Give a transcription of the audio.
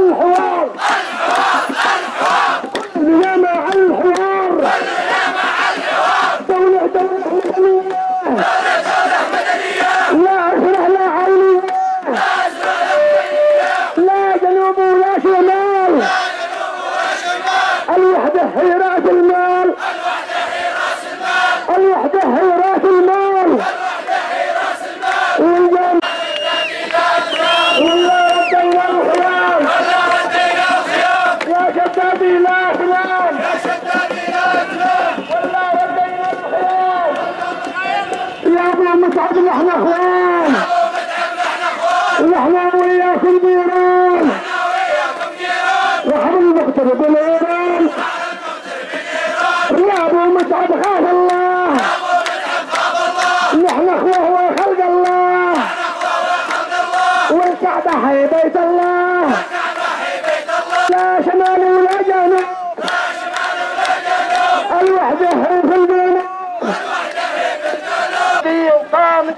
الحوار كلنا مع الحوار دولة مدنية لا أسرع لا عينية لا جنوب ولا شمال الوحدة هي رأس المال الوحدة هي رأس المال والله ردينا الخيام يا شبابي لا خيام والله ردينا الخيام يا ابو مصعب نحن اخوان ونحن وياكم جيران وحب المغترب الايران يا ابو مصعب خاف الله نحن اخوه وخلق الله والكعبة هي بيت الله لا شمال ولا جنوب الوحدة هي في الجنوب قام